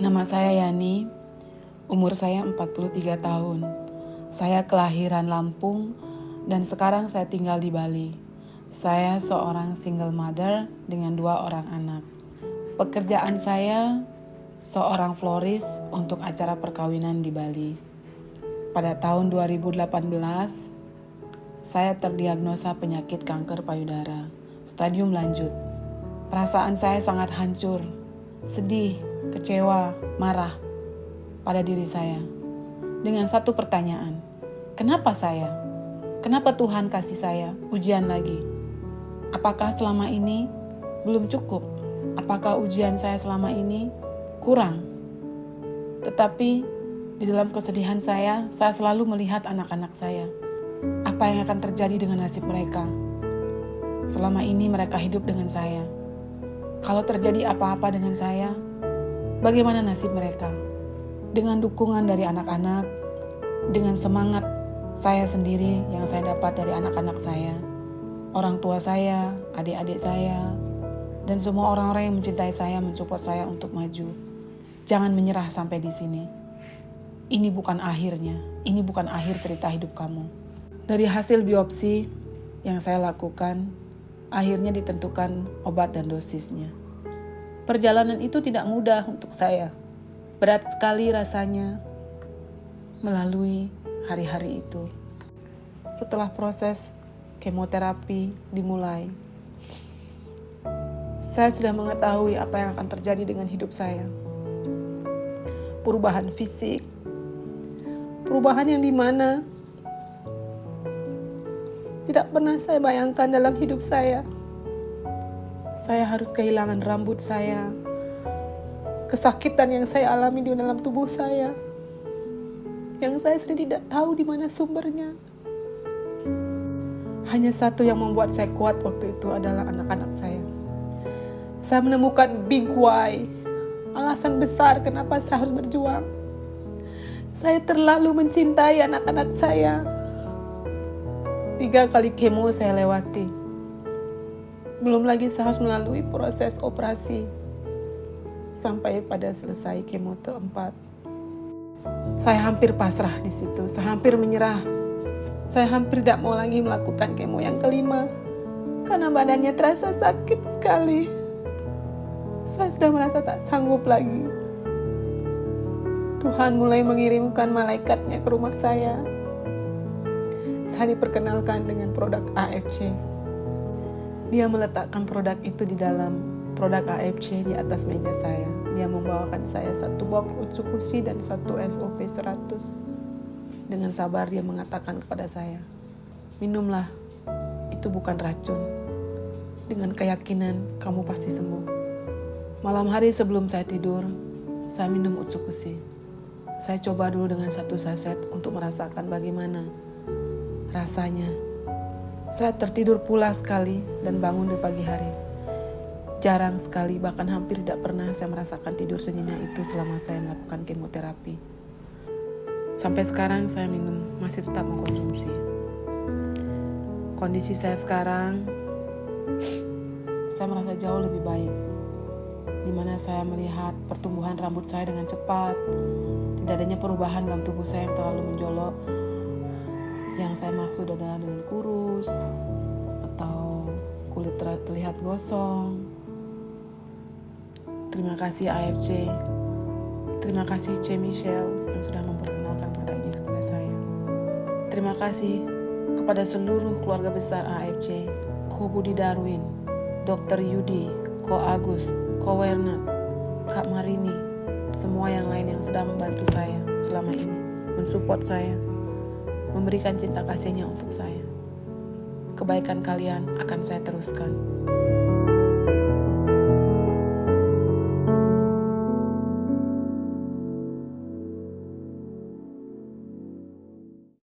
Nama saya Yani, umur saya 43 tahun. Saya kelahiran Lampung dan sekarang saya tinggal di Bali. Saya seorang single mother dengan 2 orang anak. Pekerjaan saya seorang florist untuk acara perkawinan di Bali. Pada tahun 2018, saya terdiagnosa penyakit kanker payudara, stadium lanjut. Perasaan saya sangat hancur, sedih, kecewa, marah pada diri saya. Dengan satu pertanyaan, kenapa saya? Kenapa Tuhan kasih saya ujian lagi? Apakah selama ini belum cukup? Apakah ujian saya selama ini kurang? Tetapi di dalam kesedihan saya selalu melihat anak-anak saya. Apa yang akan terjadi dengan nasib mereka? Selama ini mereka hidup dengan saya. Kalau terjadi apa-apa dengan saya, bagaimana nasib mereka? Dengan dukungan dari anak-anak, dengan semangat saya sendiri yang saya dapat dari anak-anak saya, orang tua saya, adik-adik saya, dan semua orang-orang yang mencintai saya, mensupport saya untuk maju. Jangan menyerah sampai di sini. Ini bukan akhirnya, ini bukan akhir cerita hidup kamu. Dari hasil biopsi yang saya lakukan, akhirnya ditentukan obat dan dosisnya. Perjalanan itu tidak mudah untuk saya. Berat sekali rasanya melalui hari-hari itu. Setelah proses kemoterapi dimulai, saya sudah mengetahui apa yang akan terjadi dengan hidup saya. Perubahan fisik, perubahan yang dimana tidak pernah saya bayangkan dalam hidup saya. Saya harus kehilangan rambut saya, kesakitan yang saya alami di dalam tubuh saya, yang saya sendiri tidak tahu di mana sumbernya. Hanya satu yang membuat saya kuat waktu itu adalah anak-anak saya. Saya menemukan big why, alasan besar kenapa saya harus berjuang. Saya terlalu mencintai anak-anak saya. 3 kali kemo saya lewati. Belum lagi saya harus melalui proses operasi sampai pada selesai kemo keempat. Saya hampir pasrah di situ, saya hampir menyerah. Saya hampir tidak mau lagi melakukan kemo yang kelima karena badannya terasa sakit sekali. Saya sudah merasa tak sanggup lagi. Tuhan mulai mengirimkan malaikatnya ke rumah saya. Saya diperkenalkan dengan produk AFC. Dia meletakkan produk itu di dalam produk AFC di atas meja saya. Dia membawakan saya 1 box Utsukushi dan 1 SOP 100. Dengan sabar dia mengatakan kepada saya, minumlah, itu bukan racun. Dengan keyakinan kamu pasti sembuh. Malam hari sebelum saya tidur, saya minum Utsukushi. Saya coba dulu dengan 1 saset untuk merasakan bagaimana rasanya. Saya tertidur pulas sekali dan bangun di pagi hari. Jarang sekali, bahkan hampir tidak pernah saya merasakan tidur senyenyak itu selama saya melakukan kemoterapi. Sampai sekarang saya minum, masih tetap mengkonsumsi. Kondisi saya sekarang, saya merasa jauh lebih baik. Di mana saya melihat pertumbuhan rambut saya dengan cepat, tidak adanya perubahan dalam tubuh saya yang terlalu menjolok. Yang saya maksud adalah dengan kurus atau kulit terlihat gosong. Terima kasih AFC, terima kasih C. Michelle yang sudah memperkenalkan produk ini kepada saya. Terima kasih kepada seluruh keluarga besar AFC, Ko Budi Darwin, Dr. Yudi, Ko Agus, Ko Wernat, Kak Marini, semua yang lain yang sudah membantu saya selama ini, mensupport saya, memberikan cinta kasihnya untuk saya. Kebaikan kalian akan saya teruskan.